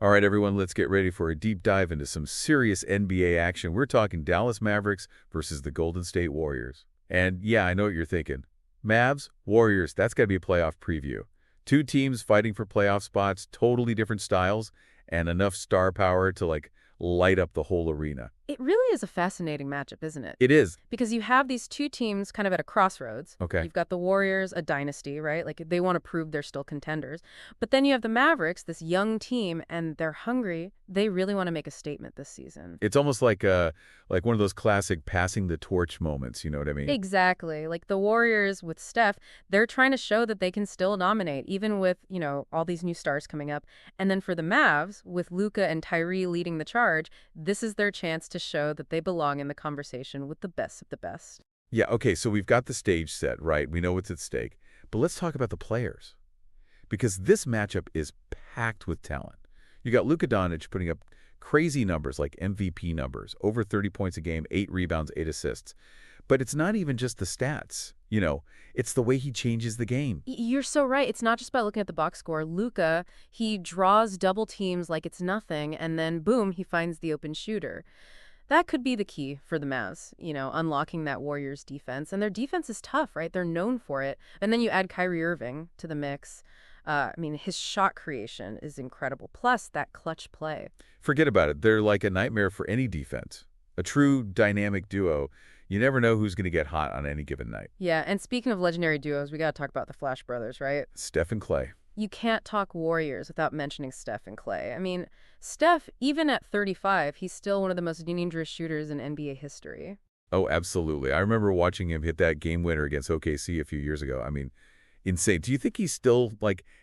All right, everyone, let's get ready for a deep dive into some serious NBA action. We're talking Dallas Mavericks versus the Golden State Warriors. And yeah, I know what you're thinking. Mavs, Warriors, that's got to be a playoff preview. Two teams fighting for playoff spots, totally different styles, and enough star power to, light up the whole arena. It really is a fascinating matchup, isn't it? It is. Because you have these two teams kind of at a crossroads. Okay. You've got the Warriors, a dynasty, right? Like they want to prove they're still contenders. But then you have the Mavericks, this young team, and they're hungry. They really want to make a statement this season. It's almost like one of those classic passing the torch moments, you know what I mean? Exactly. Like the Warriors with Steph, they're trying to show that they can still dominate, even with, all these new stars coming up. And then for the Mavs, with Luca and Tyree leading the charge, this is their chance to show that they belong in the conversation with the best of the best. Yeah, okay, so we've got the stage set, right? We know what's at stake. But let's talk about the players. Because this matchup is packed with talent. You got Luka Dončić putting up crazy numbers like MVP numbers, over 30 points a game, 8 rebounds, 8 assists. But it's not even just the stats. It's the way he changes the game. You're so right. It's not just about looking at the box score. Luca, he draws double teams like it's nothing, and then boom, he finds the open shooter. That could be the key for the Mavs, unlocking that Warriors defense. And their defense is tough, right? They're known for it. And then you add Kyrie Irving to the mix. His shot creation is incredible. Plus, that clutch play. Forget about it. They're like a nightmare for any defense. A true dynamic duo. You never know who's going to get hot on any given night. Yeah, and speaking of legendary duos, we got to talk about the Flash brothers, right? Steph and Clay. You can't talk Warriors without mentioning Steph and Clay. Steph, even at 35, he's still one of the most dangerous shooters in NBA history. Oh, absolutely. I remember watching him hit that game winner against OKC a few years ago. Insane. Do you think he still,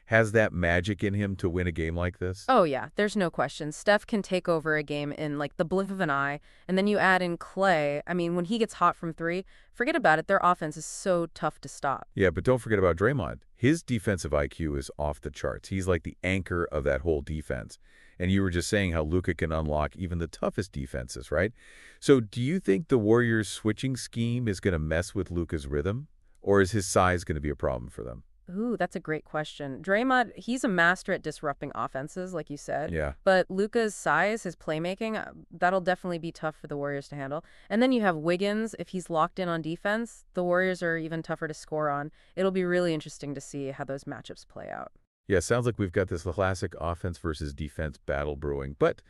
has that magic in him to win a game like this? Oh, yeah. There's no question. Steph can take over a game in, the blink of an eye. And then you add in Clay. When he gets hot from three, forget about it. Their offense is so tough to stop. Yeah, but don't forget about Draymond. His defensive IQ is off the charts. He's like the anchor of that whole defense. And you were just saying how Luka can unlock even the toughest defenses, right? So do you think the Warriors' switching scheme is going to mess with Luka's rhythm? Or is his size going to be a problem for them? Ooh, that's a great question. Draymond, he's a master at disrupting offenses, like you said. Yeah. But Luka's size, his playmaking, that'll definitely be tough for the Warriors to handle. And then you have Wiggins. If he's locked in on defense, the Warriors are even tougher to score on. It'll be really interesting to see how those matchups play out. Yeah, sounds like we've got this classic offense versus defense battle brewing. But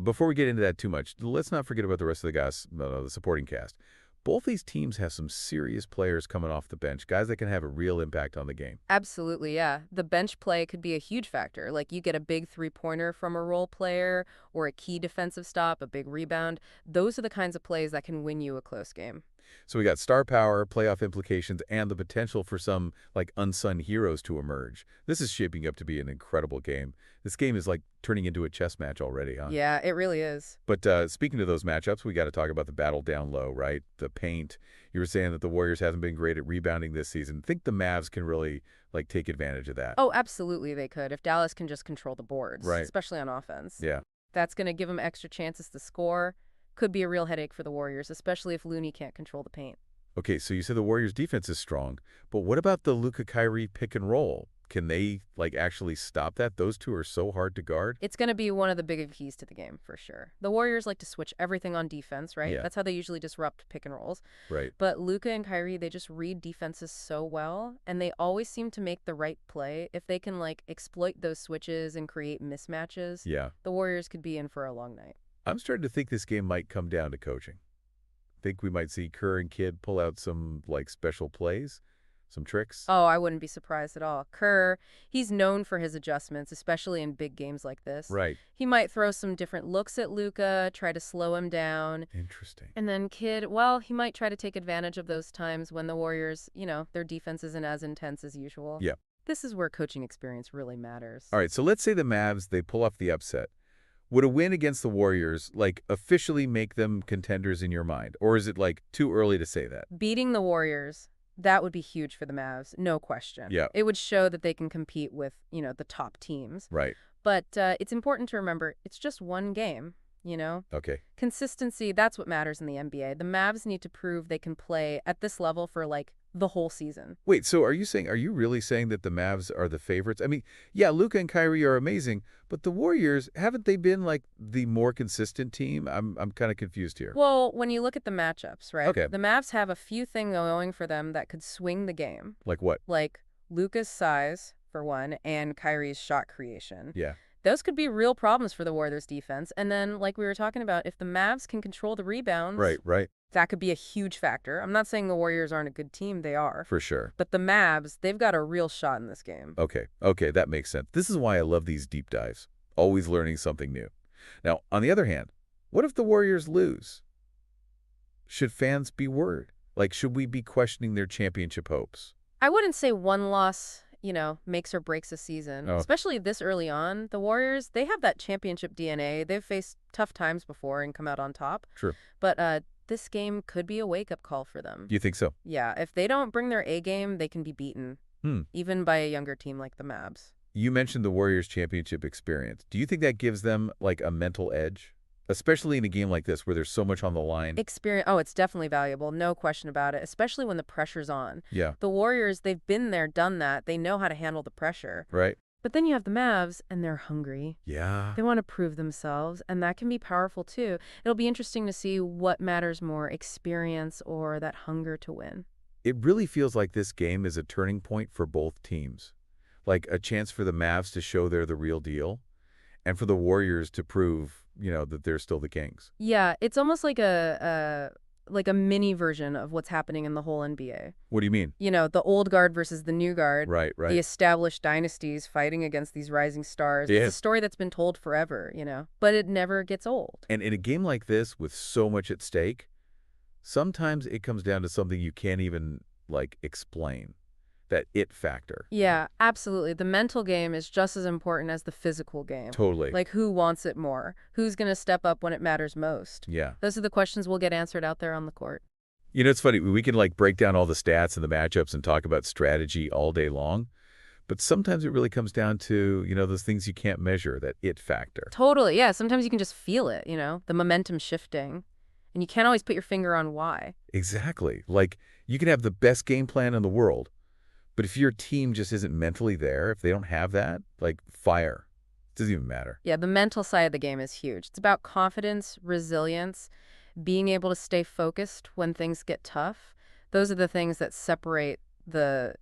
before we get into that too much, let's not forget about the rest of the guys, the supporting cast. Both these teams have some serious players coming off the bench, guys that can have a real impact on the game. Absolutely, yeah. The bench play could be a huge factor. Like you get a big three-pointer from a role player or a key defensive stop, a big rebound. Those are the kinds of plays that can win you a close game. So we got star power, playoff implications, and the potential for some, unsung heroes to emerge. This is shaping up to be an incredible game. This game is, turning into a chess match already, huh? Yeah, it really is. But speaking of those matchups, we got to talk about the battle down low, right? The paint. You were saying that the Warriors haven't been great at rebounding this season. Think the Mavs can really, take advantage of that. Oh, absolutely they could if Dallas can just control the boards, right, especially on offense. Yeah. That's going to give them extra chances to score. Could be a real headache for the Warriors, especially if Looney can't control the paint. Okay, so you said the Warriors' defense is strong, but what about the Luka-Kyrie pick and roll? Can they, actually stop that? Those two are so hard to guard. It's going to be one of the big keys to the game, for sure. The Warriors like to switch everything on defense, right? Yeah. That's how they usually disrupt pick and rolls. Right. But Luka and Kyrie, they just read defenses so well, and they always seem to make the right play. If they can, exploit those switches and create mismatches, Yeah. the Warriors could be in for a long night. I'm starting to think this game might come down to coaching. Think we might see Kerr and Kidd pull out some, special plays, some tricks? Oh, I wouldn't be surprised at all. Kerr, he's known for his adjustments, especially in big games like this. Right. He might throw some different looks at Luka, try to slow him down. Interesting. And then Kidd, well, he might try to take advantage of those times when the Warriors, their defense isn't as intense as usual. Yeah. This is where coaching experience really matters. All right, so let's say the Mavs, they pull off the upset. Would a win against the Warriors, officially make them contenders in your mind? Or is it, too early to say that? Beating the Warriors, that would be huge for the Mavs, no question. Yeah. It would show that they can compete with, the top teams. Right. But it's important to remember, it's just one game, Okay. Consistency, that's what matters in the NBA. The Mavs need to prove they can play at this level for, the whole season. Wait, so are you really saying that the Mavs are the favorites? I mean, yeah, Luca and Kyrie are amazing, but the Warriors, haven't they been like the more consistent team? I'm kind of confused here. Well, when you look at the matchups, right? Okay. The Mavs have a few things going for them that could swing the game. Like what? Like Luka's size, for one, and Kyrie's shot creation. Yeah. Those could be real problems for the Warriors defense. And then, like we were talking about, if the Mavs can control the rebounds, Right. that could be a huge factor. I'm not saying the Warriors aren't a good team. They are. For sure. But the Mavs, they've got a real shot in this game. Okay, that makes sense. This is why I love these deep dives. Always learning something new. Now, on the other hand, what if the Warriors lose? Should fans be worried? Like, should we be questioning their championship hopes? I wouldn't say one loss, makes or breaks a season. Oh. Especially this early on. The Warriors, they have that championship DNA. They've faced tough times before and come out on top. True. But this game could be a wake-up call for them. You think so? Yeah, if they don't bring their A game, they can be beaten, even by a younger team like the Mavs. You mentioned the Warriors championship experience. Do you think that gives them, like, a mental edge? Especially in a game like this where there's so much on the line. Experience. Oh, it's definitely valuable. No question about it, especially when the pressure's on. Yeah. The Warriors, they've been there, done that. They know how to handle the pressure. Right. But then you have the Mavs, and they're hungry. Yeah. They want to prove themselves, and that can be powerful, too. It'll be interesting to see what matters more, experience or that hunger to win. It really feels like this game is a turning point for both teams. Like a chance for the Mavs to show they're the real deal, and for the Warriors to prove, that they're still the Kings. Yeah, it's almost like a mini version of what's happening in the whole NBA. What do you mean? The old guard versus the new guard. Right. The established dynasties fighting against these rising stars. Yeah. It's a story that's been told forever, but it never gets old. And in a game like this with so much at stake, sometimes it comes down to something you can't even, explain. That it factor. Yeah, absolutely. The mental game is just as important as the physical game. Totally. Like, who wants it more? Who's going to step up when it matters most? Yeah. Those are the questions we'll get answered out there on the court. It's funny. We can, break down all the stats and the matchups and talk about strategy all day long. But sometimes it really comes down to, those things you can't measure, that it factor. Totally. Yeah, sometimes you can just feel it, the momentum shifting. And you can't always put your finger on why. Exactly. Like, you can have the best game plan in the world, but if your team just isn't mentally there, if they don't have that, fire. It doesn't even matter. Yeah, the mental side of the game is huge. It's about confidence, resilience, being able to stay focused when things get tough. Those are the things that separate the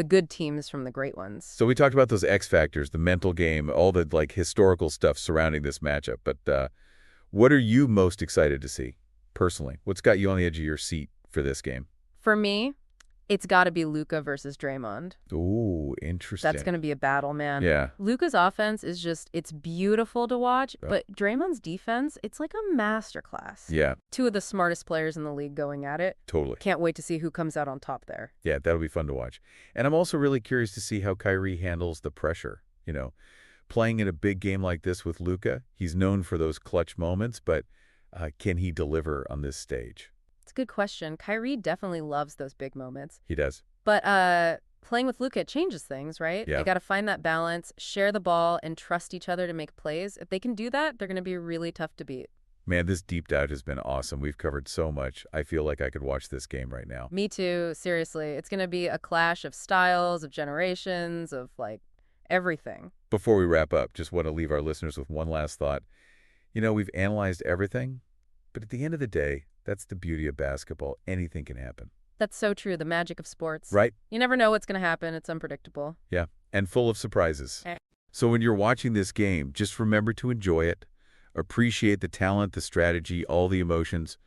good teams from the great ones. So we talked about those X factors, the mental game, all the, historical stuff surrounding this matchup. But what are you most excited to see, personally? What's got you on the edge of your seat for this game? For me, it's got to be Luca versus Draymond. Ooh, interesting. That's going to be a battle, man. Yeah. Luca's offense is it's beautiful to watch, but Draymond's defense, it's like a masterclass. Yeah. Two of the smartest players in the league going at it. Totally. Can't wait to see who comes out on top there. Yeah, that'll be fun to watch. And I'm also really curious to see how Kyrie handles the pressure, Playing in a big game like this with Luka, he's known for those clutch moments, but can he deliver on this stage? It's a good question. Kyrie definitely loves those big moments. He does. But playing with Luka changes things, right? Yeah. They got to find that balance, share the ball, and trust each other to make plays. If they can do that, they're going to be really tough to beat. Man, this deep dive has been awesome. We've covered so much. I feel like I could watch this game right now. Me too, seriously. It's going to be a clash of styles, of generations, of everything. Before we wrap up, just want to leave our listeners with one last thought. We've analyzed everything, but at the end of the day, that's the beauty of basketball. Anything can happen. That's so true, the magic of sports. Right? You never know what's going to happen. It's unpredictable. Yeah, and full of surprises. So when you're watching this game, just remember to enjoy it, appreciate the talent, the strategy, all the emotions,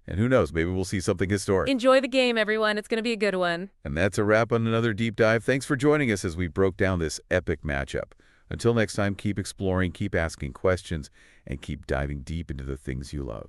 and who knows, maybe we'll see something historic. Enjoy the game, everyone. It's going to be a good one. And that's a wrap on another deep dive. Thanks for joining us as we broke down this epic matchup. Until next time, keep exploring, keep asking questions, and keep diving deep into the things you love.